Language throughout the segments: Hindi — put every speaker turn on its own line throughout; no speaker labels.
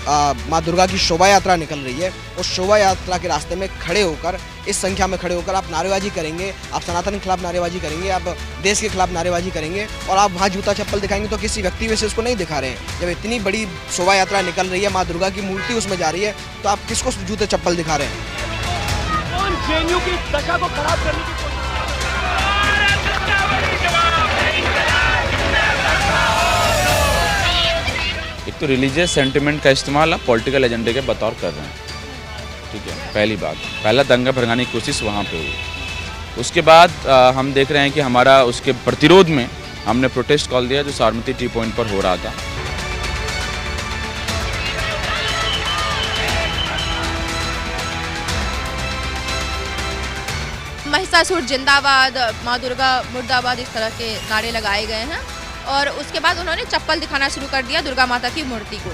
माँ दुर्गा की शोभा यात्रा निकल रही है, उस शोभा यात्रा के रास्ते में खड़े होकर, इस संख्या में खड़े होकर आप नारेबाजी करेंगे, आप सनातन के खिलाफ नारेबाजी करेंगे, आप देश के खिलाफ नारेबाजी करेंगे और आप वहाँ जूता चप्पल दिखाएंगे तो किसी व्यक्ति विशेष को नहीं दिखा रहे हैं। जब इतनी बड़ी शोभा यात्रा निकल रही है, माँ दुर्गा की मूर्ति उसमें जा रही है, तो आप किसको जूते चप्पल दिखा रहे हैं?
कौन जेएनयू की दशा को खराब करने की कोशिश?
एक तो रिलीजियस सेंटिमेंट का इस्तेमाल आप पॉलिटिकल एजेंडे के बतौर कर रहे हैं, ठीक है। पहली बात, पहला दंगा भड़काने की कोशिश वहाँ पे हुई। उसके बाद हम देख रहे हैं कि हमारा उसके प्रतिरोध में हमने प्रोटेस्ट कॉल दिया जो साबरमती टी पॉइंट पर हो रहा था।
महिषासुर जिंदाबाद, माँ दुर्गा मुर्दाबाद, इस तरह के नारे लगाए गए हैं और उसके बाद उन्होंने चप्पल दिखाना शुरू कर दिया दुर्गा माता की मूर्ति को।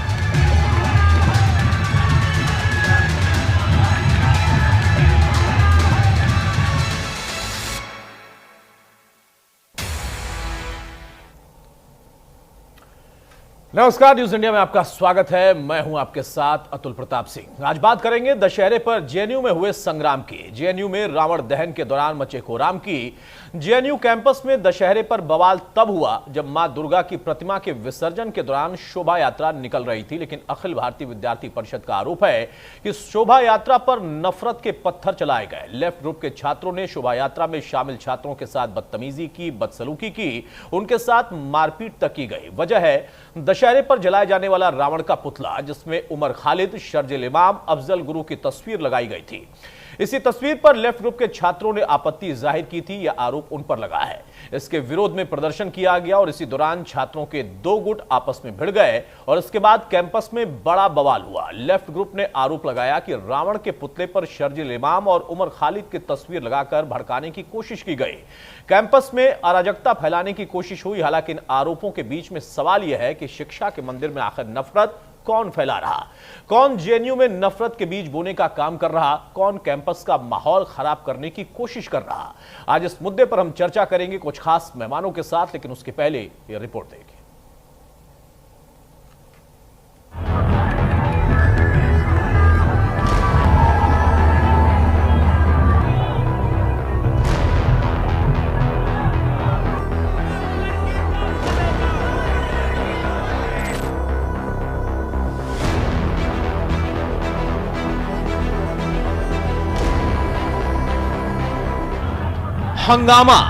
नमस्कार, न्यूज इंडिया में आपका स्वागत है। मैं हूं आपके साथ अतुल प्रताप सिंह। आज बात करेंगे दशहरे पर जेएनयू में हुए संग्राम की, जेएनयू में रावण दहन के दौरान मचे कोहराम की। जेएनयू कैंपस में दशहरे पर बवाल तब हुआ जब मां दुर्गा की प्रतिमा के विसर्जन के दौरान शोभा यात्रा निकल रही थी, लेकिन अखिल भारतीय विद्यार्थी परिषद का आरोप है कि शोभा यात्रा पर नफरत के पत्थर चलाए गए। लेफ्ट ग्रुप के छात्रों ने शोभा यात्रा में शामिल छात्रों के साथ बदतमीजी की, बदसलूकी की, उनके साथ मारपीट तक की गई। वजह है दशहरे पर जलाए जाने वाला रावण का पुतला, जिसमें उमर खालिद, शर्जिल इमाम, अफजल गुरु की तस्वीर लगाई गई थी। इसी तस्वीर पर लेफ्ट ग्रुप के छात्रों ने आपत्ति जाहिर की थी, यह आरोप उन पर लगा है। इसके विरोध में प्रदर्शन किया गया और इसी दौरान छात्रों के दो गुट आपस में भिड़ गए और इसके बाद कैंपस में बड़ा बवाल हुआ। लेफ्ट ग्रुप ने आरोप लगाया कि रावण के पुतले पर शर्जिल इमाम और उमर खालिद की तस्वीर लगाकर भड़काने की कोशिश की गई। कैंपस में अराजकता फैलाने की कोशिश हुई। हालांकि इन आरोपों के बीच में सवाल यह है कि शिक्षा के मंदिर में आखिर नफरत कौन फैला रहा, कौन जेएनयू में नफरत के बीज बोने का काम कर रहा, कौन कैंपस का माहौल खराब करने की कोशिश कर रहा। आज इस मुद्दे पर हम चर्चा करेंगे कुछ खास मेहमानों के साथ, लेकिन उसके पहले ये रिपोर्ट देखिए। हंगामा,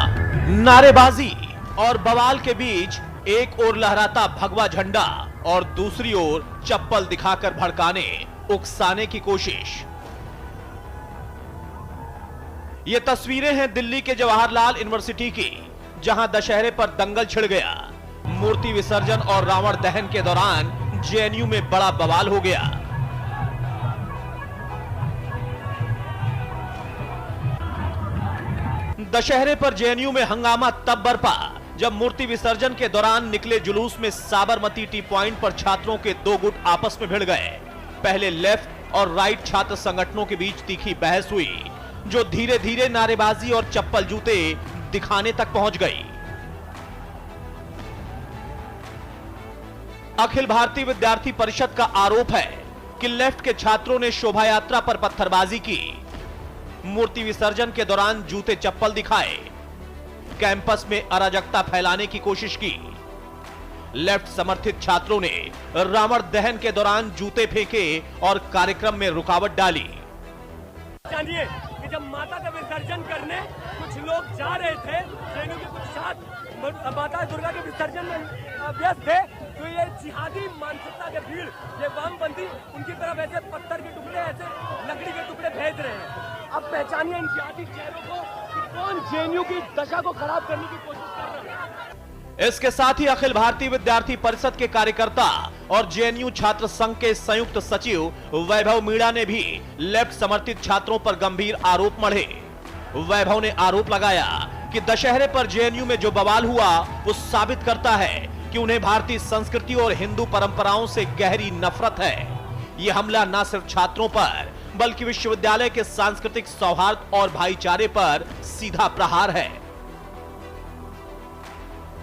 नारेबाजी और बवाल के बीच एक ओर लहराता भगवा झंडा और दूसरी ओर चप्पल दिखाकर भड़काने, उकसाने की कोशिश। ये तस्वीरें हैं दिल्ली के जवाहरलाल यूनिवर्सिटी की, जहां दशहरे पर दंगल छिड़ गया। मूर्ति विसर्जन और रावण दहन के दौरान जेएनयू में बड़ा बवाल हो गया। दशहरे पर जेएनयू में हंगामा तब बरपा जब मूर्ति विसर्जन के दौरान निकले जुलूस में साबरमती टी पॉइंट पर छात्रों के दो गुट आपस में भिड़ गए। पहले लेफ्ट और राइट छात्र संगठनों के बीच तीखी बहस हुई, जो धीरे धीरे नारेबाजी और चप्पल जूते दिखाने तक पहुंच गई। अखिल भारतीय विद्यार्थी परिषद का आरोप है कि लेफ्ट के छात्रों ने शोभा यात्रा पर पत्थरबाजी की, मूर्ति विसर्जन के दौरान जूते चप्पल दिखाए, कैंपस में अराजकता फैलाने की कोशिश की। लेफ्ट समर्थित छात्रों ने रावण दहन के दौरान जूते फेंके और कार्यक्रम में रुकावट डाली।
जानिए कि जब माता का विसर्जन करने कुछ लोग जा रहे थे, जेएनयू के कुछ छात्र माता दुर्गा के विसर्जन में व्यस्त थे, तो ये जिहादी मानसिकता के भीड़, ये वामपंथी उनकी तरफ ऐसे पत्थर के टुकड़े, ऐसे लकड़ी के टुकड़े भेज रहे हैं। अब पहचानिए इन जिहादी चेहरों को कि कौन जेएनयू की दशा को खराब करने की कोशिश कर रहा है।
इसके साथ ही अखिल भारतीय विद्यार्थी परिषद के कार्यकर्ता और जेएनयू छात्र संघ के संयुक्त सचिव वैभव मीणा ने भी लेफ्ट समर्थित छात्रों पर गंभीर आरोप मढ़े। वैभव ने आरोप लगाया कि दशहरे पर जेएनयू में जो बवाल हुआ वो साबित करता है कि उन्हें भारतीय संस्कृति और हिंदू परंपराओं से गहरी नफरत है। यह हमला न सिर्फ छात्रों पर बल्कि विश्वविद्यालय के सांस्कृतिक सौहार्द और भाईचारे पर सीधा प्रहार है।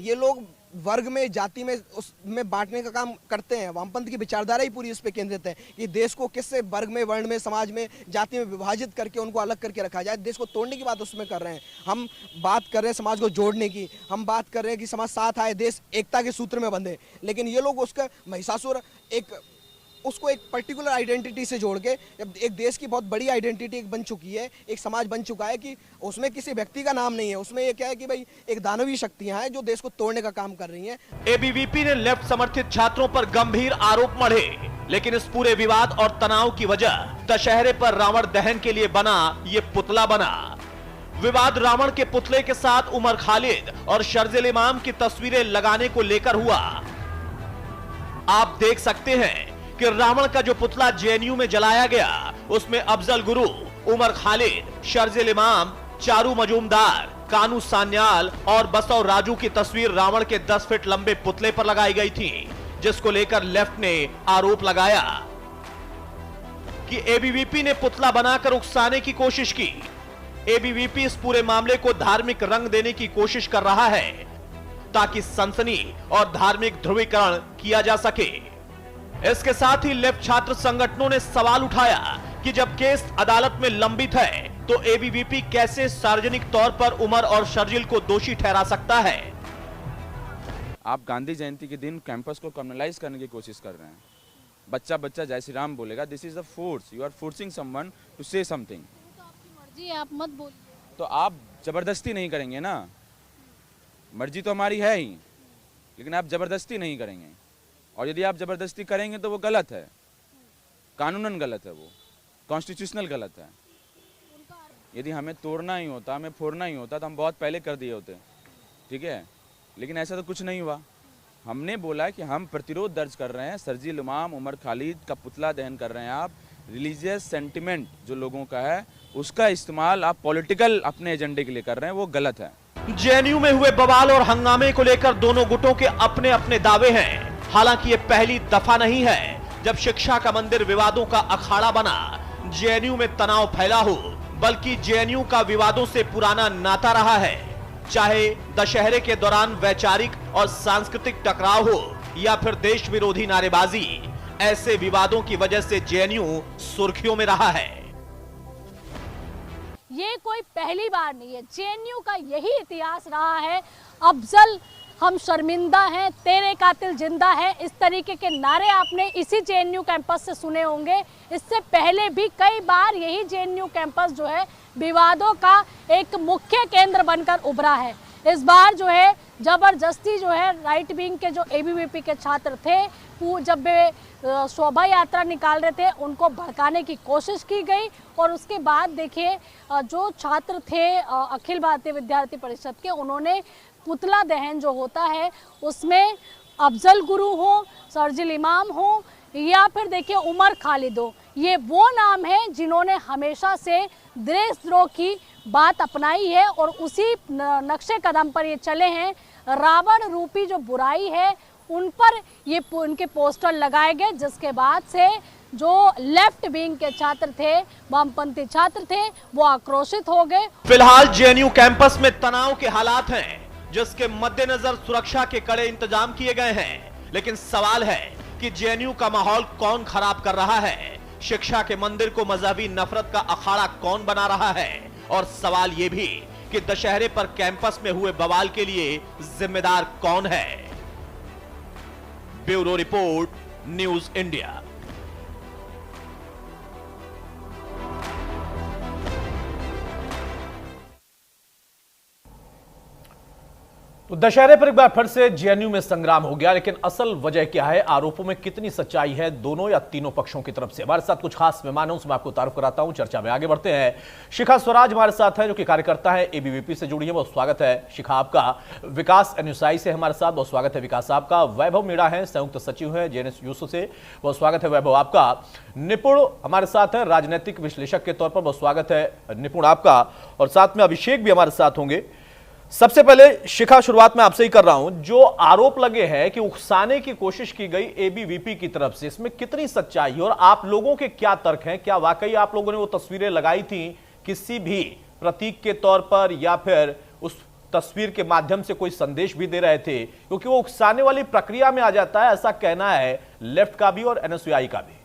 ये लोग वर्ग में, जाति में, उसमें बांटने का काम करते हैं। वामपंथ की विचारधारा ही पूरी इस पे केंद्रित है कि देश को किससे वर्ग में, वर्ण में, समाज में, जाति में विभाजित करके उनको अलग करके रखा जाए। देश को तोड़ने की बात उसमें कर रहे हैं। हम बात कर रहे हैं समाज को जोड़ने की, हम बात कर रहे हैं कि समाज साथ आए, देश एकता के सूत्र में बंधे, लेकिन ये लोग उसका महिषासुर उसको एक पर्टिकुलर आइडेंटिटी से जोड़ के, एक देश की बहुत बड़ी आइडेंटिटी एक बन चुकी है, एक समाज बन चुका है कि उसमें किसी व्यक्ति का नाम नहीं है, उसमें ये क्या है कि भाई एक दानवीय शक्तियां हैं जो देश को तोड़ने का काम कर रही हैं।
एबीवीपी ने लेफ्ट समर्थित छात्रों पर गंभीर आरोप मढ़े, लेकिन इस पूरे विवाद और तनाव की वजह दशहरे पर रावण दहन के लिए बना ये पुतला बना। विवाद रावण के पुतले के साथ उमर खालिद और शर्जिल इमाम की तस्वीरें लगाने को लेकर हुआ। आप देख सकते हैं कि रावण का जो पुतला जेएनयू में जलाया गया, उसमें अफजल गुरु, उमर खालिद, शर्जिल इमाम, चारू मजूमदार, कानू सान्याल और बसव राजू की तस्वीर रावण के 10 फीट लंबे पुतले पर लगाई गई थी, जिसको लेकर लेफ्ट ने आरोप लगाया कि एबीवीपी ने पुतला बनाकर उकसाने की कोशिश की। एबीवीपी इस पूरे मामले को धार्मिक रंग देने की कोशिश कर रहा है ताकि सनसनी और धार्मिक ध्रुवीकरण किया जा सके। इसके साथ ही लेफ्ट छात्र संगठनों ने सवाल उठाया कि जब केस अदालत में लंबित है तो एबीवीपी कैसे सार्वजनिक तौर पर उमर और शर्जिल को दोषी ठहरा सकता है।
आप गांधी जयंती के दिन कैंपस को कम्युनलाइज करने की कोशिश कर रहे हैं। बच्चा बच्चा जय श्री राम बोलेगा, this is a force, you are forcing someone to say something.
तो आपकी मर्जी है, आप मत बोलिए।
तो आप जबरदस्ती नहीं करेंगे ना, मर्जी तो हमारी है ही, लेकिन आप जबरदस्ती नहीं करेंगे, और यदि आप जबरदस्ती करेंगे तो वो गलत है, कानूनन गलत है, वो कॉन्स्टिट्यूशनल गलत है। यदि हमें तोड़ना ही होता, हमें फोड़ना ही होता तो हम बहुत पहले कर दिए होते, ठीक है, लेकिन ऐसा तो कुछ नहीं हुआ। हमने बोला कि हम प्रतिरोध दर्ज कर रहे हैं, शर्जिल इमाम, उमर खालिद का पुतला दहन कर रहे हैं आप। रिलीजियस सेंटिमेंट जो लोगों का है उसका इस्तेमाल आप पॉलिटिकल अपने एजेंडे के लिए कर रहे हैं, वो गलत है।
जेएनयू में हुए बवाल और हंगामे को लेकर दोनों गुटों के अपने अपने दावे हैं। हालांकि ये पहली दफा नहीं है जब शिक्षा का मंदिर विवादों का अखाड़ा बना, जेएनयू में तनाव फैला हो, बल्कि जेएनयू का विवादों से पुराना नाता रहा है। चाहे दशहरे के दौरान वैचारिक और सांस्कृतिक टकराव हो या फिर देश विरोधी नारेबाजी, ऐसे विवादों की वजह से जेएनयू सुर्खियों में रहा है।
ये कोई पहली बार नहीं है, जेएनयू का यही इतिहास रहा है। अफजल हम शर्मिंदा हैं, तेरे कातिल जिंदा है, इस तरीके के नारे आपने इसी जेएनयू कैंपस से सुने होंगे। इससे पहले भी कई बार यही जेएनयू कैंपस जो है विवादों का एक मुख्य केंद्र बनकर उभरा है। इस बार जो है जबरदस्ती जो है राइट विंग के जो एबीवीपी के छात्र थे, जब वे शोभा यात्रा निकाल रहे थे उनको भड़काने की कोशिश की गई, और उसके बाद देखिए जो छात्र थे अखिल भारतीय विद्यार्थी परिषद के, उन्होंने पुतला दहन जो होता है उसमें अफजल गुरु हो, शर्जिल इमाम हो या फिर देखिए उमर खालिद हो, ये वो नाम है जिन्होंने हमेशा से देशद्रोह की बात अपनाई है और उसी नक्शे कदम पर ये चले हैं। रावण रूपी जो बुराई है उन पर ये उनके पोस्टर लगाए गए, जिसके बाद से जो लेफ्ट विंग के छात्र थे, वामपंथी छात्र थे, वो आक्रोशित हो गए।
फिलहाल जेएनयू कैंपस में तनाव के हालात हैं, जिसके मद्देनजर सुरक्षा के कड़े इंतजाम किए गए हैं। लेकिन सवाल है कि जेएनयू का माहौल कौन खराब कर रहा है, शिक्षा के मंदिर को मजहबी नफरत का अखाड़ा कौन बना रहा है, और सवाल यह भी कि दशहरे पर कैंपस में हुए बवाल के लिए जिम्मेदार कौन है। Bureau report, news India. तो दशहरे पर एक बार फिर से जेएनयू में संग्राम हो गया, लेकिन असल वजह क्या है, आरोपों में कितनी सच्चाई है दोनों या तीनों पक्षों की तरफ से। हमारे साथ कुछ खास मेहमान हैं, उसमें आपको तारुफ कराता हूं। चर्चा में आगे बढ़ते हैं। शिखा स्वराज हमारे साथ है, जो कि कार्यकर्ता है, एबीवीपी से जुड़ी है, बहुत स्वागत है शिखा आपका। विकास अनुसाई से हमारे साथ, बहुत स्वागत है विकास आपका। वैभव मीणा है, संयुक्त सचिव है जेएनयू से, बहुत स्वागत है वैभव आपका। निपुण हमारे साथ है, राजनीतिक विश्लेषक के तौर पर, बहुत स्वागत है निपुण आपका। और साथ में अभिषेक भी हमारे साथ होंगे। सबसे पहले शिखा, शुरुआत में आपसे ही कर रहा हूं, जो आरोप लगे हैं कि उकसाने की कोशिश की गई एबीवीपी की तरफ से, इसमें कितनी सच्चाई है और आप लोगों के क्या तर्क हैं? क्या वाकई आप लोगों ने वो तस्वीरें लगाई थी किसी भी प्रतीक के तौर पर, या फिर उस तस्वीर के माध्यम से कोई संदेश भी दे रहे थे, क्योंकि वो उकसाने वाली प्रक्रिया में आ जाता है, ऐसा कहना है लेफ्ट का भी और एनएसयूआई का भी।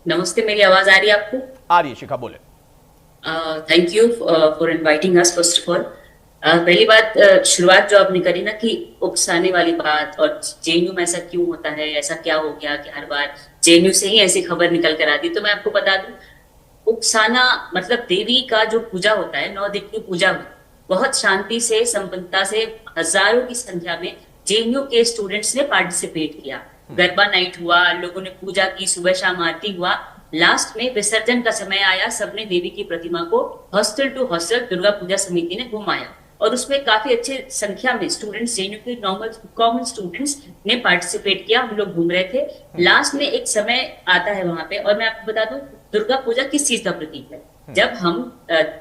नमस्ते, मेरी आवाज आ रही है आपको?
आ रही है, शिखा बोले।
Thank you for inviting us first of all. पहली बात, शुरुआत जो आपने करी ना कि उकसाने वाली बात और जेएनयू में ऐसा क्यों होता है, ऐसा क्या हो गया कि हर बार जेएनयू से ही ऐसी खबर निकल कर आती। तो मैं आपको बता दूं, उकसाना मतलब देवी का जो पूजा होता है, 9 दिन की पूजा में बहुत शांति से, संपन्नता से, हजारों की संख्या में जेएनयू के स्टूडेंट्स ने पार्टिसिपेट किया। गरबा नाइट हुआ, लोगों ने पूजा की, सुबह शाम आरती हुआ। लास्ट में विसर्जन का समय आया, सबने देवी की प्रतिमा को hostel to hostel Durga Puja समिति ने घुमाया और उसमें काफी अच्छे संख्या में स्टूडेंट्स, जेएनयू के नॉर्मल कॉमन स्टूडेंट्स ने पार्टिसिपेट किया। हम लोग घूम रहे थे। लास्ट में एक समय आता है वहां पे, और मैं आपको बता दूं, दुर्गा पूजा किस चीज का प्रतीक है। जब हम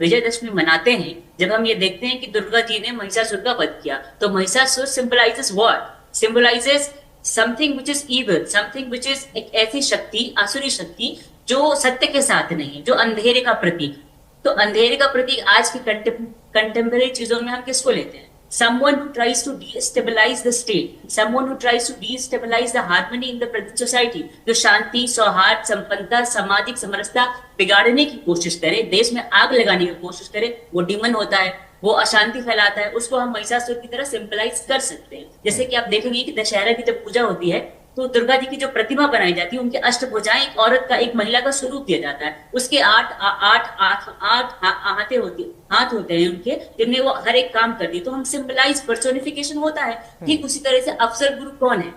विजयदशमी मनाते हैं, जब हम ये देखते हैं कि दुर्गा जी ने महिषासुर का वध किया, तो Mahishasur symbolizes what? Symbolizes something which is evil, something which is एक ऐसी शक्ति, आसुरी शक्ति जो सत्य के साथ नहीं है, जो अंधेरे का प्रतीक। तो अंधेरे का प्रतीक आज की कंटेम्परेरी चीजों में हम किसको लेते हैं? Someone who tries to destabilize the state, someone who tries to destabilize the harmony in the present society, जो शांति, सौहार्द, संपन्नता, सामाजिक समरसता बिगाड़ने की कोशिश करे, देश में आग लगाने की कोशिश करे, वो डीमन होता है, वो अशांति फैलाता है। उसको हम महिषासुर की तरह सिंपलाइज कर सकते हैं। जैसे कि आप देखेंगे कि दशहरा की जब पूजा होती है तो दुर्गा जी की जो प्रतिमा बनाई जाती है, उनके अष्टभुजाएं, एक औरत का, एक महिला का स्वरूप दिया जाता है। उसके आठ हाथ होते हैं उनके, जिनमें वो हर एक काम करती है। तो हम सिंपलाइज, पर्सोनिफिकेशन होता है। ठीक उसी तरह से अफजल गुरु कौन है,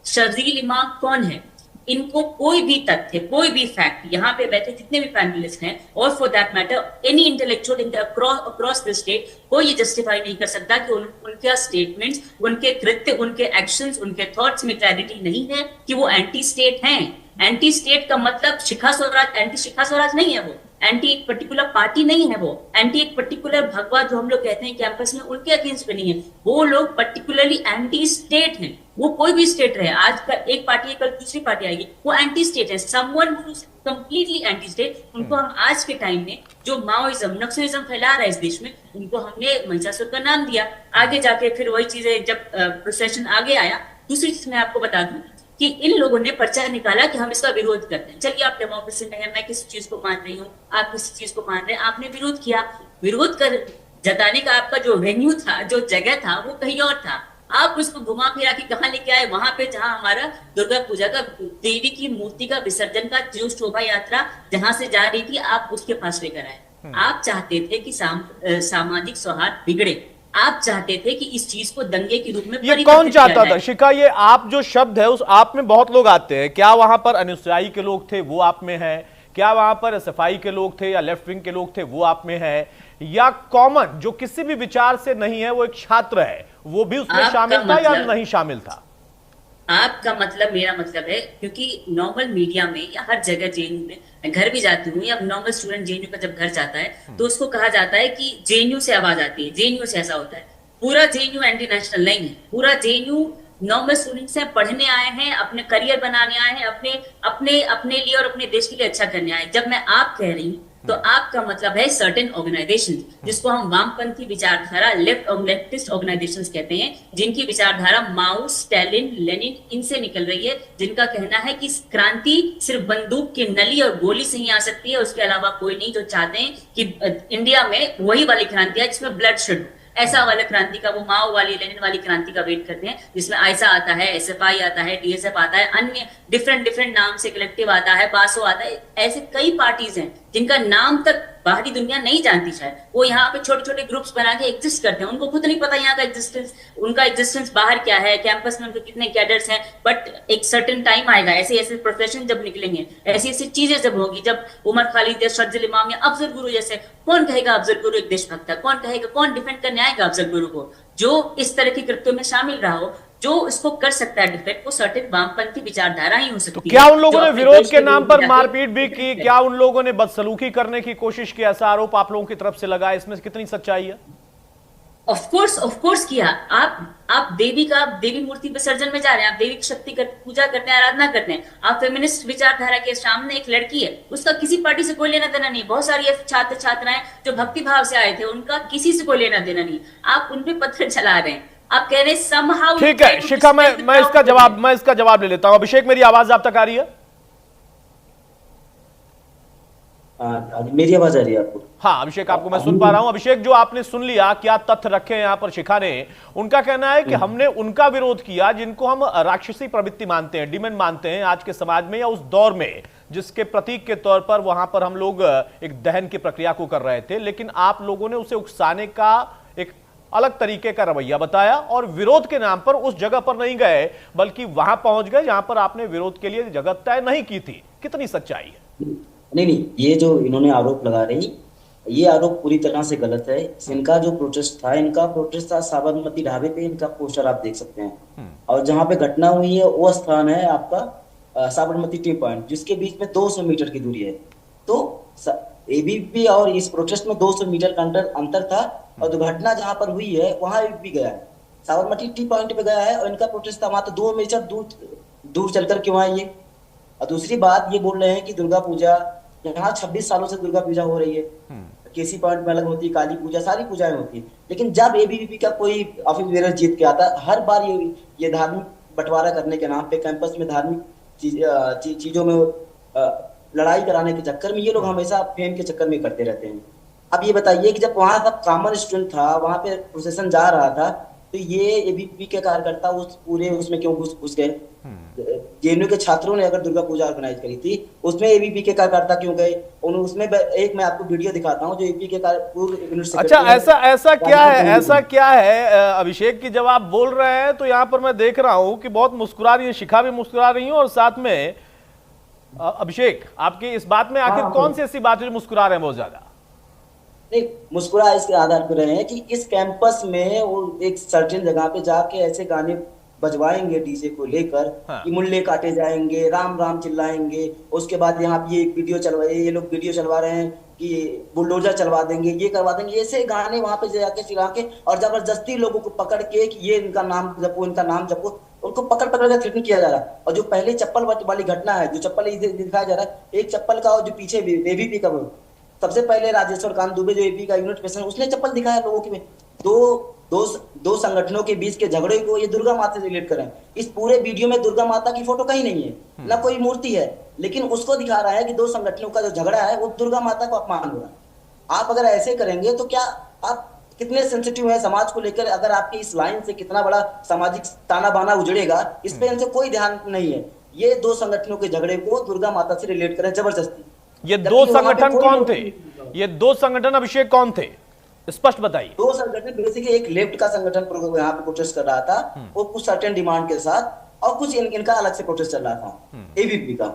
शर्जील इमाम कौन है, इनको कोई भी तथ्य, कोई भी फैक्ट, यहाँ पे बैठे जितने भी पैनलिस्ट हैं, और for that matter any intellectual in across the state, कोई ये जस्टिफाई नहीं कर सकता कि उनके स्टेटमेंट्स, उनके कृत्य, उनके एक्शंस, उनके थॉट्स में क्लैरिटी नहीं है कि वो एंटी स्टेट हैं। एंटी स्टेट का मतलब शिखा स्वराज, एंटी शिखा स्वराज नहीं है वो, एंटी एक पर्टिकुलर पार्टी नहीं है वो, एंटी एक पर्टिकुलर भगवा जो हम लोग कहते हैं कैंपस में, उनके अगेंस्ट में नहीं है। वो लोग पर्टिकुलरली एंटी स्टेट हैं। वो कोई भी स्टेट रहे, आज का एक पार्टी है, कल दूसरी पार्टी आएगी, वो एंटी स्टेट है। Someone who is completely anti state, उनको हम आज के टाइम में जो माओइज्म, नक्सलिज्म फैला रहा है इस देश में, उनको हमने महिषासुर का नाम दिया। आगे जाके फिर वही चीजें, जब प्रोसेशन आगे आया, दूसरी चीज मैं आपको बता दूं कि इन लोगों ने पर्चा निकाला कि हम इसका विरोध करते हैं। चलिए, आप डेमोक्रेसी में हैं, मैं किसी चीज को मान रही हूँ, आप किसी चीज को मान रहे हैं, आपने विरोध किया। विरोध कर जताने का आपका जो वेन्यू था, जो जगह था, वो कहीं और था। आप उसको घुमा फिरा के कहाँ लेके आए? वहां पे जहां हमारा दुर्गा पूजा का, देवी की मूर्ति का विसर्जन का जो शोभा यात्रा जहां से जा रही थी, आप उसके पास लेकर आए। आप चाहते थे कि सामाजिक सौहार्द बिगड़े, आप चाहते थे कि इस चीज को दंगे के रूप में,
ये कौन चाहता था शिखा? ये आप जो शब्द है, उस आप में बहुत लोग आते हैं। क्या वहां पर अनुयायी के लोग थे, वो आप में है? क्या वहां पर एसएफआई के लोग थे या लेफ्ट विंग के लोग थे, वो आप में है? या कॉमन जो किसी भी विचार से नहीं है, वो एक छात्र है, वो भी उसमें शामिल था या नहीं शामिल था?
आपका मतलब, मेरा मतलब है, क्योंकि नॉर्मल मीडिया में या हर जगह, जेएनयू में, मैं घर भी जाती हूँ, या नॉर्मल स्टूडेंट जेएनयू का जब घर जाता है तो उसको कहा जाता है कि जेएनयू से आवाज आती है, जेएनयू से ऐसा होता है। पूरा जेएनयू एंटी नेशनल नहीं है। पूरा जेएनयू नॉर्मल स्टूडेंट्स हैं, पढ़ने आए हैं, अपने करियर बनाने आए हैं, अपने लिए और अपने देश के लिए अच्छा करने आए। जब मैं आप कह रही हूँ तो आपका मतलब है सर्टेन ऑर्गेनाइजेशन, जिसको हम वामपंथी विचारधारा, लेफ्टिस्ट ऑर्गेनाइजेशंस कहते हैं, जिनकी विचारधारा माओ, स्टालिन, लेनिन, इनसे निकल रही है, जिनका कहना है कि क्रांति सिर्फ बंदूक की नली और गोली से ही आ सकती है, उसके अलावा कोई नहीं। जो चाहते हैं कि इंडिया में वही वाली क्रांति है जिसमें ब्लड शेड, ऐसा वाला क्रांति का, वो माओ वाली, लेनिन वाली क्रांति का वेट करते हैं, जिसमें आयसा आता है, एसएफआई आता है, डीएसएफ आता है, अन्य डिफरेंट नाम से कलेक्टिव आता है, बासो आता है। ऐसे कई पार्टीज हैं जिनका नाम तक बाहरी दुनिया नहीं जानती शायद। वो यहाँ पे छोटे छोटे ग्रुप्स बना के एग्जिस्ट करते हैं, उनको खुद नहीं पता यहाँ का एग्जिस्टेंस, उनका एग्जिस्टेंस बाहर क्या है, कैंपस में उनके कितने कैडर्स हैं। बट एक सर्टेन टाइम आएगा, ऐसे ऐसे प्रोफेशन जब निकलेंगे, ऐसी ऐसी चीजें जब होगी, जब उमर खालिद या शर्जील इमाम या अफजल गुरु जैसे, कौन कहेगा अफजल गुरु एक देशभक्त है? कौन कहेगा, कौन डिफेंड करने आएगा अफजल गुरु को? जो इस तरह के कृत्यों में शामिल रहा हो, जो इसको कर सकता है डिफेक्ट, वो सर्टेन वामपंथी विचारधारा ही हो सकती है।
क्या उन लोगों ने विरोध के नाम पर मारपीट भी की? क्या उन लोगों ने बदसलूकी करने की कोशिश की? ऐसा आरोप आप लोगों की तरफ से लगा, इसमें कितनी सच्चाई है?
ऑफ कोर्स किया। आप देवी मूर्ति विसर्जन में जा रहे हैं, आप देवी की शक्ति पूजा करते हैं, आराधना करते हैं। आप फेमिनिस्ट विचारधारा के सामने एक लड़की है, उसका किसी पार्टी से कोई लेना देना नहीं। बहुत सारी छात्र छात्राएं जो भक्ति भाव से आए थे, उनका किसी से कोई लेना देना नहीं। आप उन पे पत्थर चला रहे हैं, आप कह रहे हैं somehow।
ठीक है शिखा, मैं इसका जवाब ले लेता हूं। अभिषेक, मेरी आवाज आप तक आ रही है?
मेरी आवाज आ रही है आपको?
हाँ अभिषेक, आपको मैं सुन पा रहा हूं। अभिषेक, जो आपने सुन लिया, क्या तथ्य रखे हैं यहां पर शिखा ने? उनका कहना है कि हमने उनका विरोध किया जिनको हम राक्षसी प्रवृत्ति मानते हैं, डिमन मानते हैं आज के समाज में या उस दौर में, जिसके प्रतीक के तौर पर वहां पर हम लोग एक दहन की प्रक्रिया को कर रहे थे। लेकिन आप लोगों ने उसे उकसाने का एक अलग तरीके का रवैया बताया और विरोध के नाम पर उस जगह पर नहीं गए, बल्कि वहां पहुंच गए जहां पर आपने विरोध के लिए जगह तय नहीं की थी। कितनी सच्चाई है?
नहीं, ये जो इन्होंने आरोप लगा रही, ये आरोप पूरी तरह से गलत है। इनका जो प्रोटेस्ट था साबरमती ढाबे पे। इनका पोस्टर आप देख सकते हैं, और जहाँ पे घटना हुई है वो स्थान है आपका साबरमती टी पॉइंट, जिसके बीच में 200 मीटर की दूरी है। तो एबीवीपी और इस प्रोटेस्ट में 200 मीटर का अंतर था, और दुर्घटना जहाँ पर हुई है वहां एबीवीपी गया है, साबरमती टी पॉइंट पे गया है, और इनका प्रोटेस्ट था वहां। तो 2 मीटर दूर चलकर क्यों आए ये? और दूसरी बात ये बोल रहे हैं कि दुर्गा पूजा यहाँ 26 सालों से दुर्गा पूजा हो रही है, केसी पॉइंट में अलग होती है, काली पूजा, सारी पूजाएं होती है। लेकिन जब एबीवीपी का कोई ऑफिस बेरर जीत के आता, हर बार ये धार्मिक बंटवारा करने के नाम पे कैंपस में धार्मिक चीजों में लड़ाई कराने के चक्कर में ये लोग हमेशा फेम के चक्कर में करते रहते हैं। अब ये बताइए कि जब वहां सब कॉमन स्टूडेंट था, वहां पे प्रोसेशन जा रहा था, तो ये एबीवीपी के कार्यकर्ता उसमें क्यों घुस गए? जेएनयू के छात्रों ने अगर दुर्गा पूजा ऑर्गेनाइज करी थी, उसमें एबीवीपी के कार्यकर्ता क्यों गए? उसमें एक मैं आपको वीडियो दिखाता हूं जो एबीवीपी के पूर्व।
अच्छा, ऐसा क्या है अभिषेक की जब आप बोल रहे हैं तो यहाँ पर मैं देख रहा हूं कि बहुत मुस्कुरा रही है, शिखा भी मुस्कुरा रही हूँ, और साथ में अभिषेक, आपकी इस बात में आखिर कौन सी ऐसी बात है जो मुस्कुरा रहे हैं बहुत ज्यादा?
नहीं, मुस्कुरा इसके आधार पर रहे हैं कि इस कैंपस में वो एक सर्टेन जगह पे जाके ऐसे गाने बजवाएंगे डीजे को लेकर, कि मुल्ले काटे जाएंगे, राम राम चिल्लाएंगे। उसके बाद यहाँ पे ये लोग वीडियो चलवा रहे हैं कि बुलडोजर चलवा देंगे, ये करवा देंगे, ऐसे गाने वहां पे जाके चिल्ला के, और जबरदस्ती लोगों को पकड़ के कि ये इनका नाम जपो, उनको पकड़ के थ्रेटन किया जा रहा है। और जो पहले चप्पल वाली घटना है, जो चप्पल दिखाया जा रहा है, एक चप्पल का, और जो पीछे एबीपी का, सबसे पहले राजेश्वर कांत दुबे जो एबी का यूनिट पर्सन, उसने चप्पल दिखाया लोगों की में। दो संगठनों के बीच के झगड़े को ये दुर्गा माता से रिलेट कर रहे हैं। इस पूरे वीडियो में दुर्गा माता की फोटो कहीं नहीं है, ना कोई मूर्ति है, लेकिन उसको दिखा रहा है कि 2 संगठनों का जो झगड़ा है वो दुर्गा माता को अपमान हो रहा है। आप अगर ऐसे करेंगे तो क्या आप कितने सेंसिटिव है समाज को लेकर? अगर आपके इस लाइन से कितना बड़ा सामाजिक ताना बाना उजड़ेगा, इस पे इनसे कोई ध्यान नहीं है। ये 2 संगठनों के झगड़े को दुर्गा माता से रिलेट करें जबरदस्ती।
ये 2 संगठन कौन थे? ये 2 संगठन अभिषेक कौन थे, स्पष्ट बताइए।
2 संगठन, बेसिकली एक लेफ्ट का संगठन यहाँ पे प्रोटेस्ट कर रहा था, वो कुछ सर्टेन डिमांड के साथ, और कुछ इनका अलग से प्रोटेस्ट चल रहा था एबीवीपी का।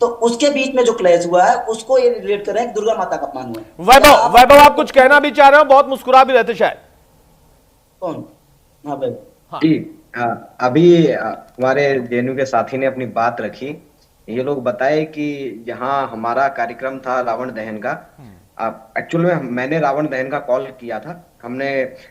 तो उसके बीच में जो क्लैश हुआ है उसको ये रिलेट कर रहे हैं दुर्गा माता का अपमान हुआ।
वैभव, आप कुछ कहना भी चाह रहे हो? बहुत मुस्कुरा भी रहते शायद।
कौन? हाँ भाई
जी, अभी हमारे जेएनयू के साथी ने अपनी बात रखी। ये लोग बताए कि यहाँ हमारा कार्यक्रम था रावण दहन का। एक्चुअल में मैंने रावण दहन का कॉल किया था। हमने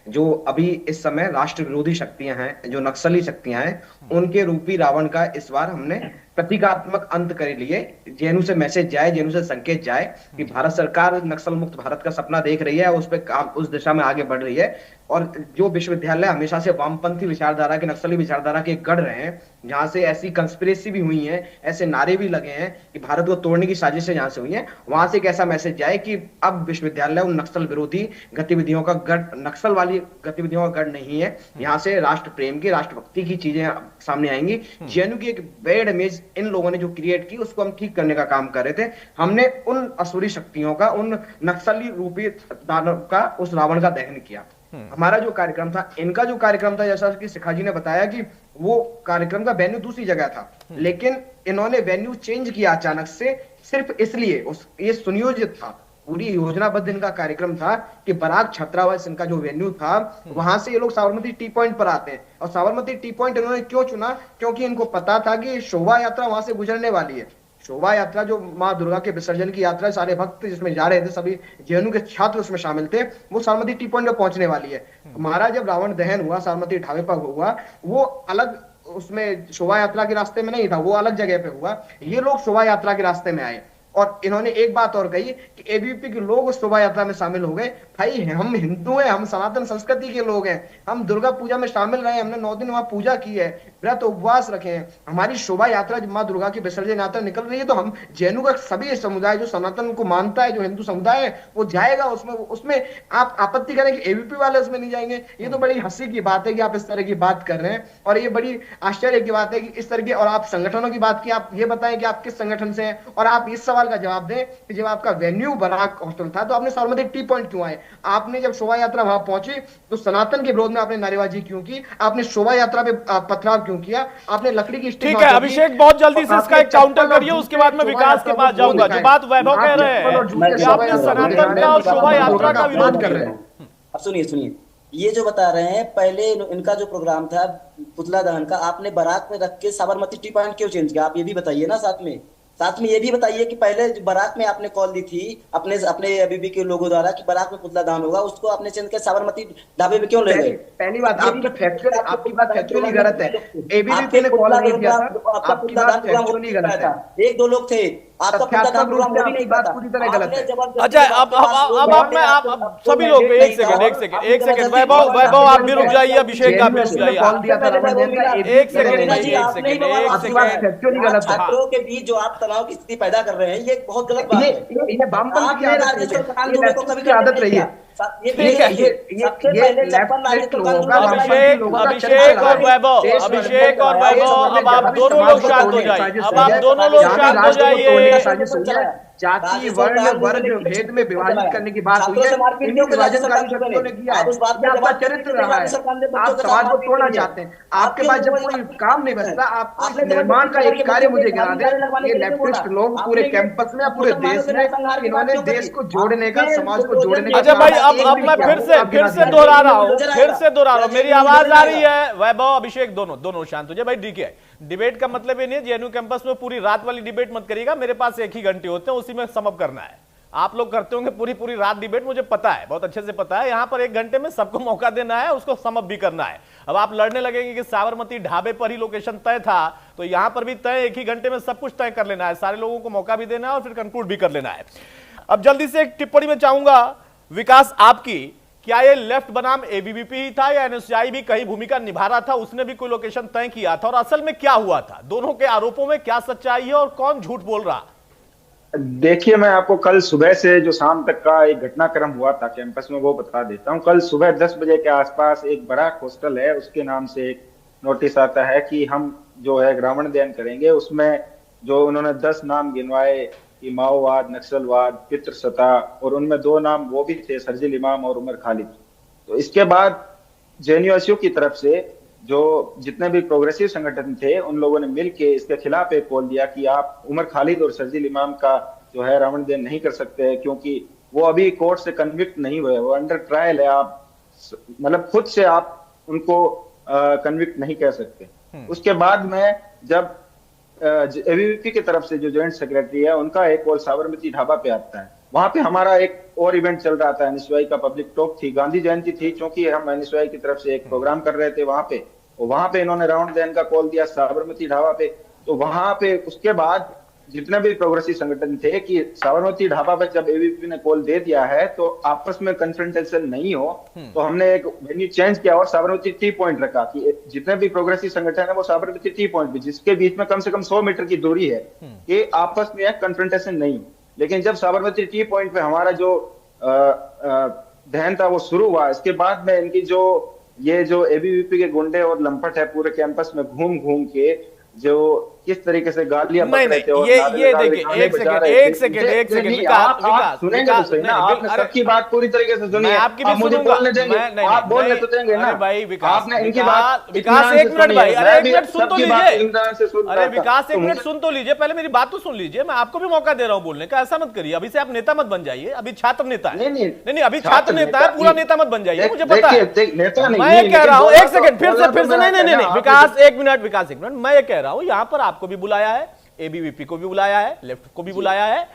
जो अभी इस समय राष्ट्र विरोधी शक्तियां हैं, जो नक्सली शक्तियां हैं, उनके रूपी रावण का इस बार हमने प्रतीकात्मक अंत कर लिए। जेएनयू से मैसेज जाए, जेएनयू से संकेत जाए कि भारत सरकार नक्सल मुक्त भारत का सपना देख रही है, उस पर काम, उस दिशा में आगे बढ़ रही है। और जो विश्वविद्यालय हमेशा से वामपंथी विचारधारा के, नक्सली विचारधारा के गढ़ रहे हैं, जहां से ऐसी कंस्पिरेसी भी हुई है, ऐसे नारे भी लगे हैं कि भारत को तोड़ने की साजिशें जहां से हुई हैं, वहां से एक ऐसा मैसेज जाए कि अब विश्वविद्यालय उन नक्सल विरोधी गतिविधियों का गढ़, नक्सल वाली गतिविधियों का गढ़ नहीं है। यहाँ से राष्ट्र प्रेम की, राष्ट्रभक्ति की चीजें सामने आएंगी। जेएनयू की एक बैड इमेज इन लोगों ने जो क्रिएट की, उसको हम ठीक करने का काम कर रहे थे। हमने उन असुरी शक्तियों का, उन नक्सली रूपी दानव का, उस रावण का दहन किया। हमारा जो कार्यक्रम था, इनका जो कार्यक्रम था, जैसा कि शिखा जी ने बताया कि वो कार्यक्रम का वेन्यू दूसरी जगह था, लेकिन इन्होंने वेन्यू चेंज किया अचानक से, सिर्फ इसलिए, ये सुनियोजित था, पूरी योजनाबद्ध इनका कार्यक्रम था कि बराक छात्रावास इनका जो वेन्यू था, वहां से ये लोग साबरमती टी पॉइंट पर आते हैं। और साबरमती टी पॉइंट इन्होंने क्यों चुना? क्योंकि इनको पता था कि शोभा यात्रा वहां से गुजरने वाली है। शोभा यात्रा जो माँ दुर्गा के विसर्जन की यात्रा, सारे भक्त जिसमें जा रहे थे, सभी जेएनयू के छात्र उसमें शामिल थे, वो साबरमती टी पॉइंट पर पहुंचने वाली है। हमारा जब रावण दहन हुआ साबरमती ढाबे पर हुआ, वो अलग उसमें शोभा यात्रा के रास्ते में नहीं था, वो अलग जगह पे हुआ। ये लोग शोभा यात्रा के रास्ते में आए और इन्होंने एक बात और कही कि एबीवीपी के लोग उस शोभा यात्रा में शामिल हो गए। भाई हम हिंदू हैं, हम सनातन संस्कृति के लोग हैं, हम दुर्गा पूजा में शामिल रहे, हमने 9 दिन वहां पूजा की है, व्रत उपवास रखे हैं। हमारी शोभा यात्रा जब माँ दुर्गा की विसर्जन यात्रा निकल रही है तो हम जैनों का सभी समुदाय जो सनातन को मानता है, जो हिंदू समुदाय है, वो जाएगा उसमें आप आपत्ति करें कि एबीवीपी वाले उसमें नहीं जाएंगे? ये तो बड़ी हंसी की बात है कि आप इस तरह की बात कर रहे हैं और ये बड़ी आश्चर्य की बात है कि इस तरह की। और आप संगठनों की बात की, आप ये बताएं कि आप किस संगठन से हैं और आप इस सवाल का जवाब दें कि जब आपका वेन्यू बराक हॉस्टल था तो आपने साबरमती टी पॉइंट क्यों आए? आपने जब शोभा यात्रा वहां पहुंची तो सनातन के विरोध में आपने नारेबाजी क्यों की? आपने शोभा यात्रा पे पथराव क्यों किया? आपने लकड़ी की
ठीक है अभिषेक, बहुत जल्दी से इसका एक काउंटर करिए, उसके बाद मैं विकास के पास जाऊंगा। जो बात वैभव कह रहे हैं कि आपने सनातन का और शोभा यात्रा का विरोध कर रहे हैं।
अब सुनिए, ये जो बता रहे हैं, पहले इनका जो प्रोग्राम था पुतला दहन का, आपने बारात में रख के साबरमती टी पॉइंट क्यों चेंज किया? आप ये भी बताइए ना। साथ में ये भी बताइए कि पहले बारात में आपने कॉल दी थी अपने एबीवीपी के लोगों द्वारा कि बारात में पुतला दहन होगा, उसको आपने चेंज कर साबरमती ढाबे में क्यों ले गए?
पहली बात आपकी बात फैक्चुअली गलत है। एबीवीपी ने कॉल नहीं दिया था,
आपका पुतला दहन प्रोग्राम गलत था, 1-2 लोग थे, आपका पुतला दहन प्रोग्राम हो भी नहीं पाता।
पूरी तरह गलत है।
अच्छा अब सभी लोग एक सेकंड वैभव आप भी रुक जाइए, अभिषेक आप भी रुक जाइए, एक सेकंड।
छात्रों के बीच जो आप तनाव की स्थिति पैदा कर रहे हैं, ये बहुत गलत बात है।
ये वामपंथ की आदत रही है।
ठीक है, अभिषेक और वैभव अब आप दोनों लोग शांत हो जाइए, अब आप दोनों लोग शांत हो जाइए।
जाति वर्ण वर्ग भेद में विभाजित करने की बात हुई है, विभाजनकारी शक्तियों ने किया है। आपका चरित्र रहा है, आप समाज को तोड़ना चाहते हैं। आपके पास जब कोई काम नहीं बचता, आप निर्माण का एक कार्य मुझे गिरा दें। ये लेफ्टिस्ट लोग पूरे कैंपस में, पूरे देश में, इन्होंने देश को जोड़ने का, समाज को जोड़ने का।
अच्छा भाई, अब मैं फिर से दोहरा रहा हूँ, मेरी आवाज आ रही है? वैभव अभिषेक दोनों शांत हो जाए भाई। ठीक है, डिबेट का मतलब ये नहीं है जेएनयू कैंपस में पूरी रात वाली डिबेट मत करिएगा। मेरे पास 1 ही घंटे होते हैं, उसी में सम अप करना है। आप लोग करते होंगे पूरी रात डिबेट, मुझे पता है, बहुत अच्छे से पता है। यहां पर 1 घंटे में सबको मौका देना है, उसको सम अप भी करना है। अब आप लड़ने लगेंगे कि साबरमती ढाबे पर ही लोकेशन तय था, तो यहां पर भी तय 1 ही घंटे में सब कुछ तय कर लेना है, सारे लोगों को मौका भी देना है और फिर कंक्लूड भी कर लेना है। अब जल्दी से एक टिप्पणी में चाहूंगा विकास आपकी, क्या ये लेफ्ट बनाम एबीवीपी ही था या एनएसयूआई भी कहीं भूमिका निभा रहा था? उसने भी कोई लोकेशन तय किया था? और असल में क्या हुआ था? दोनों के आरोपों में क्या सच्चाई है और कौन झूठ बोल रहा?
देखिए, मैं आपको कल सुबह से जो शाम तक का एक घटनाक्रम हुआ था कैंपस में वो बता देता हूं। कल सुबह 10 बजे के आसपास एक बड़ा हॉस्टल है, उसके नाम से एक नोटिस आता है कि हम जो है रावण दहन करेंगे। उसमें जो उन्होंने 10 नाम गिनवाए कि माओवाद, नक्सलवाद, पितृसत्ता, और उनमें 2 नाम वो भी थे, शर्जील इमाम और उमर खालिद। तो इसके बाद जेएनयू की तरफ से जो जितने भी प्रोग्रेसिव संगठन थे उन लोगों ने मिलके इसके खिलाफ एक कॉल दिया कि आप उमर खालिद और शर्जील इमाम का जो है रावण दहन नहीं कर सकते, क्योंकि वो अभी कोर्ट से कन्विक्ट नहीं हुए, वो अंडर ट्रायल है। आप मतलब खुद से आप उनको कन्विक्ट नहीं कह सकते। उसके बाद में जब एबीवीपी की तरफ से जो जॉइंट सेक्रेटरी है उनका एक कॉल साबरमती ढाबा पे आता है। वहां पे हमारा एक और इवेंट चल रहा था, एनएसयूआई का पब्लिक टॉक थी, गांधी जयंती थी, क्योंकि हम एनएसयूआई की तरफ से एक प्रोग्राम कर रहे थे वहां पे, और वहां पे इन्होंने रावण दहन का कॉल दिया साबरमती ढाबा पे। तो वहां पे उसके बाद जितने भी प्रोग्रेसिव संगठन थे कि साबरमती ढाबा पे जब एबीवीपी ने कॉल दे दिया है तो आपस में कन्फ्रंटेशन नहीं हो, तो हमने एक वेन्यू चेंज किया और साबरमती टी पॉइंट रखा कि जितने भी प्रोग्रेसिव संगठन है वो साबरमती टी पॉइंट भी, जिसके बीच में कम से कम 100 मीटर की दूरी है, कि आपस में एक कन्फ्रंटेशन नहीं। लेकिन जब साबरमती टी पॉइंट पे हमारा जो दहन था वो शुरू हुआ, इसके बाद में इनकी जो एबीवीपी के गुंडे और लंपट है पूरे कैंपस में घूम के जो किस तरीके से गालियां बक रहे थे।
ये देखिए, एक सेकंड विकास
सुनना, आपने सबकी बात पूरी तरीके से सुनी है,
आपकी भी
मुझे बोलने देंगे, आप बोलने तो देंगे ना
भाई। विकास
आपने इनकी बात,
विकास 1 मिनट भाई, अरे 1 मिनट सुन तो लीजिए, अरे विकास 1 मिनट सुन तो लीजिए, पहले मेरी बात तो सुन लीजिए। मैं आपको भी मौका दे रहा हूं बोलने का, ऐसा मत करिए। अभी से आप नेता मत बन जाइए, अभी छात्र नेता है। नहीं, अभी छात्र नेता है, पूरा नेता मत बन जाइए, मुझे पता है। मैं कह रहा हूं, 1 सेकंड, फिर से नहीं, विकास 1 मिनट, मैं ये कह रहा हूं, यहां पर आपको भी बुलाया है, एबीवीपी को भी बुलाया है, लेफ्ट को भी बुलाया है।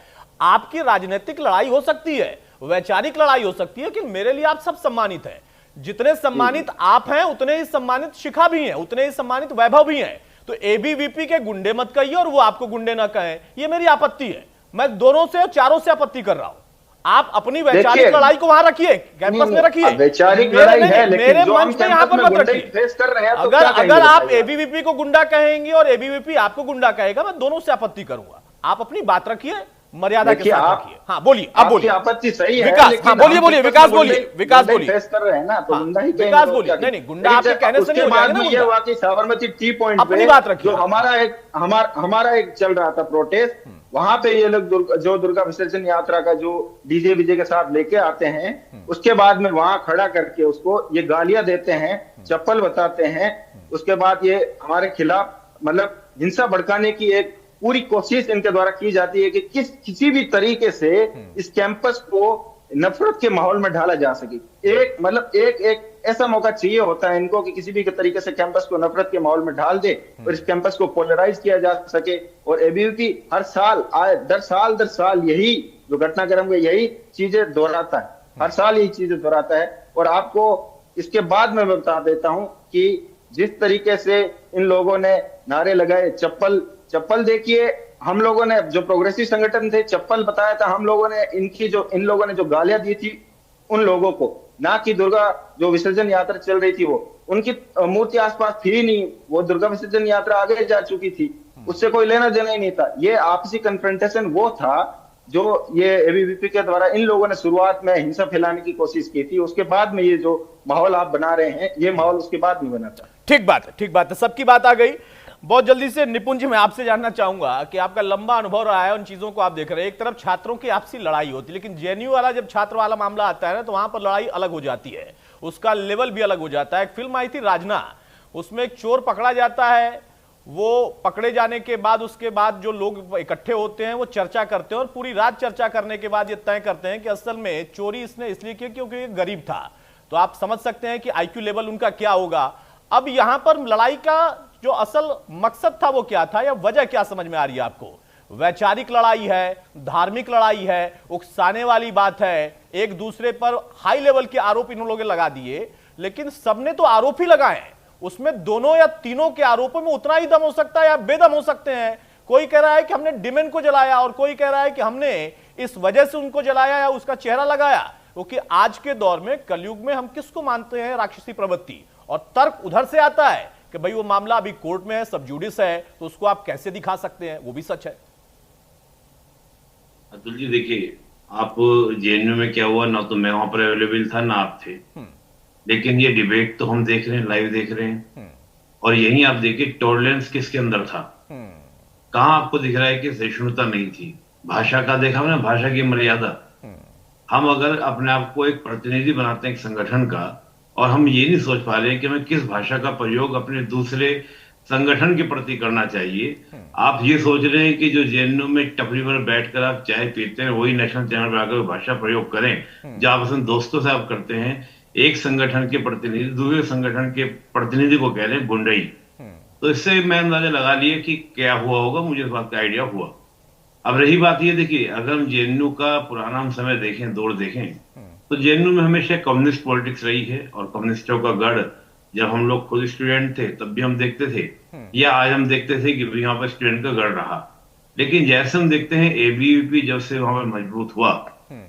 आपकी राजनीतिक लड़ाई हो सकती है, वैचारिक लड़ाई हो सकती है, कि मेरे लिए आप सब सम्मानित हैं। जितने सम्मानित आप हैं उतने ही सम्मानित शिखा भी हैं, उतने ही सम्मानित वैभव भी हैं। तो एबीवीपी के गुंडे मत कहिए और वो आपको गुंडे ना कहें, ये मेरी आपत्ति है। मैं दोनों से और चारों से आपत्ति कर रहा हूं। आप अपनी वैचारिक लड़ाई को वहां रखिए, कैंपस में रखिए।
वैचारिक लड़ाई है, लेकिन
मेरे मंच में यहां पर मत रखिए।
फेस कर रहे हैं तो
अगर आप एबीवीपी को गुंडा कहेंगे और एबीवीपी आपको गुंडा कहेगा, मैं दोनों से आपत्ति करूंगा। आप अपनी बात रखिए, मर्यादा के साथ रखिए। हाँ बोलिए, आप बोलिए।
आपत्ति सही है
विकास, हाँ बोलिए, विकास बोलिए, विकास बोलिए।
फेस कर रहे हैं ना, तो गुंडा ही
विकास बोलिए। नहीं, गुंडा आपके कहने से नहीं हो जाएगा ना।
ये हुआ कि साबरमती टी पॉइंट
अपनी बात रखिए।
जो हमारा एक चल रहा था प्रोटेस्ट, वहां पे ये लोग जो दुर्गा विसर्जन यात्रा का जो डीजे विजे के साथ लेके आते हैं, उसके बाद में वहां खड़ा करके उसको ये गालियां देते हैं, चप्पल बताते हैं। उसके बाद ये हमारे खिलाफ मतलब हिंसा भड़काने की एक पूरी कोशिश इनके द्वारा की जाती है कि किसी भी तरीके से इस कैंपस को नफरत के माहौल में ढाला जा सके। एक ऐसा मौका चाहिए होता है इनको कि किसी भी तरीके से कैंपस को नफरत के माहौल में ढाल दे और इस कैंपस को पोलराइज किया जा सके। और एबीवीपी हर साल दर साल यही जो घटनाक्रम है यही चीजें दोहराता है, हर साल यही चीजें दोहराता है। और आपको इसके बाद में बता देता हूं कि जिस तरीके से इन लोगों ने नारे लगाए, चप्पल देखिए, हम लोगों ने जो प्रोग्रेसिव संगठन थे चप्पल बताया था हम लोगों ने, इन लोगों ने जो गालियां दी थी उन लोगों को, ना कि दुर्गा जो विसर्जन यात्रा चल रही थी वो उनकी मूर्ति आसपास थी नहीं, वो दुर्गा विसर्जन यात्रा आगे जा चुकी थी, उससे कोई लेना देना ही नहीं था। ये आपसी कन्फ्रंटेशन वो था जो ये एबीवीपी के द्वारा इन लोगों ने शुरुआत में हिंसा फैलाने की कोशिश की थी। उसके बाद में ये जो माहौल आप बना रहे हैं, ये माहौल उसके बाद नहीं बना था।
ठीक बात है, सबकी बात आ गई। बहुत जल्दी से निपुण जी, मैं आपसे जानना चाहूंगा कि आपका लंबा अनुभव रहा है, उन चीजों को आप देख रहे हैं। एक तरफ छात्रों की आपसी लड़ाई होती है, लेकिन जेएनयू वाला जब छात्र वाला मामला आता है ना, तो वहां पर लड़ाई अलग हो जाती है, उसका लेवल भी अलग हो जाता है। एक फिल्म आई थी राजना, उसमें एक चोर पकड़ा जाता है, वो पकड़े जाने के बाद उसके बाद जो लोग इकट्ठे होते हैं वो चर्चा करते हैं, और पूरी रात चर्चा करने के बाद ये तय करते हैं कि असल में चोरी इसने इसलिए की क्योंकि ये गरीब था। तो आप समझ सकते हैं कि आईक्यू लेवल उनका क्या होगा। अब यहां पर लड़ाई का जो असल मकसद था वो क्या था, या वजह क्या समझ में आ रही है आपको? वैचारिक लड़ाई है, धार्मिक लड़ाई है, उकसाने वाली बात है, एक दूसरे पर हाई लेवल के आरोप इन लोगों ने लगा दिए, लेकिन सबने तो आरोप ही लगाए, उसमें दोनों या तीनों के आरोपों में उतना ही दम हो सकता है या बेदम हो सकते हैं। कोई कह रहा है कि हमने डिमेन को जलाया, और कोई कह रहा है कि हमने इस वजह से उनको जलाया या उसका चेहरा लगाया, क्योंकि आज के दौर में कलयुग में हम किसको मानते हैं राक्षसी प्रवृत्ति, और तर्क उधर से आता है कि भाई वो मामला अभी कोर्ट में है, सब जुडिस है, तो उसको आप कैसे दिखा सकते हैं, वो भी सच है।
अतुल जी देखिए, आप जेएनयू में क्या हुआ, ना तो मैं वहां पर अवेलेबल था ना आप थे, लेकिन ये डिबेट तो हम देख रहे हैं, लाइव देख रहे हैं। और यही आप देखिए टॉलरेंस किसके अंदर था, कहां आपको दिख रहा है कि सहिष्णुता नहीं थी। भाषा का देखा हमने, भाषा की मर्यादा। हम अगर अपने आप को एक प्रतिनिधि बनाते हैं एक संगठन का, और हम ये नहीं सोच पा रहे हैं कि हमें किस भाषा का प्रयोग अपने दूसरे संगठन के प्रति करना चाहिए। आप ये सोच रहे हैं कि जो जेएनयू में टपरी पर बैठकर आप चाय पीते हैं वही नेशनल चैनल पर आकर भाषा प्रयोग करें, जो आपस में दोस्तों से आप करते हैं। एक संगठन के प्रतिनिधि दूसरे संगठन के प्रतिनिधि को कह रहे हैं गुंडई। तो इससे मैं अंदाजा लगा लिया कि क्या हुआ होगा, मुझे इस बात का आइडिया हुआ। अब रही बात ये, देखिए अगर हम जेएनयू का पुराना हम समय देखें, दौर देखें, तो जेएनयू में हमेशा कम्युनिस्ट पॉलिटिक्स रही है, और कम्युनिस्टों का गढ़ जब हम लोग खुद स्टूडेंट थे तब भी हम देखते थे, या आज हम देखते थे कि यहाँ पर स्टूडेंट का गढ़ रहा। लेकिन जैसे हम देखते हैं एबीवीपी जब से वहां पर मजबूत हुआ,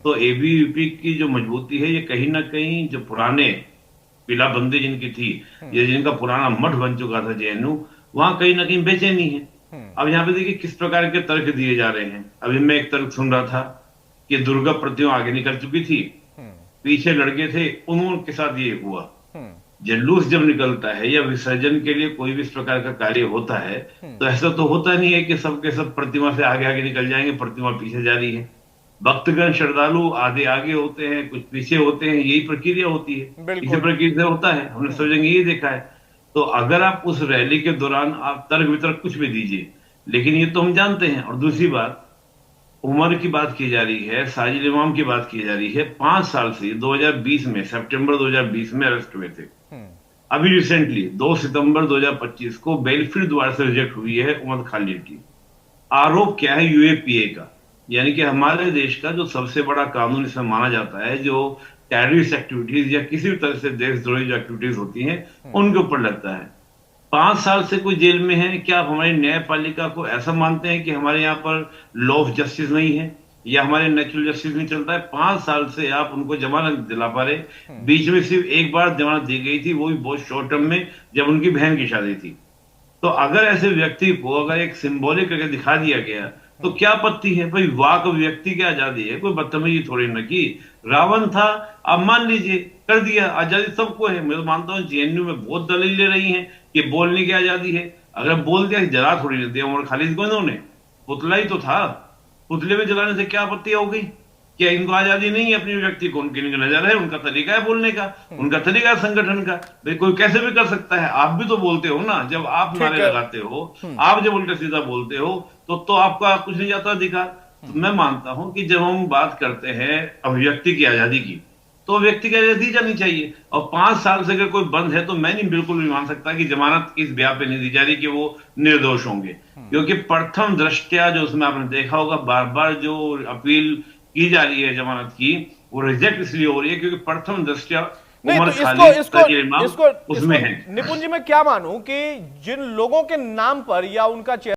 तो एबीवीपी की जो मजबूती है ये कहीं ना कहीं जो पुराने किलाबंदी जिनकी थी, ये जिनका पुराना मठ बन चुका था जेएनयू, वहां कहीं ना कहीं बेचैनी है। अब यहाँ पे देखिए किस प्रकार के तर्क दिए जा रहे हैं। अभी मैं एक तर्क सुन रहा था कि दुर्गा प्रतिमा आगे निकल चुकी थी, पीछे लड़के थे, उनके साथ ये हुआ। जुलूस जब निकलता है या विसर्जन के लिए कोई भी इस प्रकार का कार्य होता है, तो ऐसा तो होता नहीं है कि सबके सब प्रतिमा से आगे आगे निकल जाएंगे, प्रतिमा पीछे जा रही है। भक्तगण श्रद्धालु आधे आगे होते हैं, कुछ पीछे होते हैं, यही प्रक्रिया होती है, इसी प्रक्रिया से होता है, हमने सब जगह यही देखा है। तो अगर आप उस रैली के दौरान आप तर्क वितर्क कुछ भी दीजिए, लेकिन ये तो हम जानते हैं। और दूसरी बात, उमर की बात की जा रही है, साजिद इमाम की बात की जा रही है, 5 साल से 2020 में सितंबर 2020 में अरेस्ट हुए थे। अभी रिसेंटली 2 सितंबर 2025 को बेल फिर दोबारा से रिजेक्ट हुई है उमर खालिद की। आरोप क्या है? यूएपीए का, यानी कि हमारे देश का जो सबसे बड़ा कानून इसमें माना जाता है, जो टेररिस्ट एक्टिविटीज या किसी भी तरह से देशद्रोही जो एक्टिविटीज होती हैं उनके ऊपर लगता है। 5 साल से कोई जेल में है, क्या आप हमारी न्यायपालिका को ऐसा मानते हैं कि हमारे यहाँ पर लॉ ऑफ जस्टिस नहीं है या हमारे नेचुरल जस्टिस नहीं चलता है? 5 साल से आप उनको जमानत दिला पा रहे। बीच में सिर्फ एक बार जमानत दी गई थी, वो भी बहुत शॉर्ट टर्म में, जब उनकी बहन की शादी थी। तो अगर ऐसे व्यक्ति को अगर एक सिंबॉलिक करके दिखा दिया गया तो क्या आपत्ति है? भाई वाक व्यक्ति की आजादी है, कोई बदतमीजी थोड़ी न की। रावण था, आप मान लीजिए, कर दिया, आजादी सबको है। मैं तो मानता हूँ जेएनयू में बहुत दलील ले रही हैं कि बोलने की आजादी है। अगर बोल दिया जला थोड़ी नहीं दिया, उमर खालिद को इन्होंने पुतला ही तो था, पुतले में जलाने से क्या आपत्ति हो गई? क्या इनको आजादी नहीं है अपनी व्यक्ति को? उनकी नजर है, उनका तरीका है बोलने का, उनका तरीका है संगठन का। भाई कोई कैसे भी कर सकता है। आप भी तो बोलते हो ना, जब आप नारे लगाते हो, आप जब उल्टा सीधा बोलते हो तो आपका कुछ नहीं जाता अधिकार। तो मैं मानता हूं कि जब हम बात करते हैं अभिव्यक्ति की आजादी की, तो व्यक्ति की आजादी दी जानी चाहिए। और 5 साल से अगर कोई बंद है तो मैं नहीं बिल्कुल भी मान सकता कि जमानत इस ब्याह पे नहीं दी जा रही कि वो निर्दोष होंगे, क्योंकि प्रथम दृष्टया जो उसमें आपने देखा होगा बार बार जो अपील की जा रही है जमानत की, वो रिजेक्ट इसलिए हो रही है क्योंकि प्रथम दृष्टया
नहीं, तो इसको
उसमें है।
निपुण जी मैं क्या मानूं कि जिन लोगों के नाम पर या उनका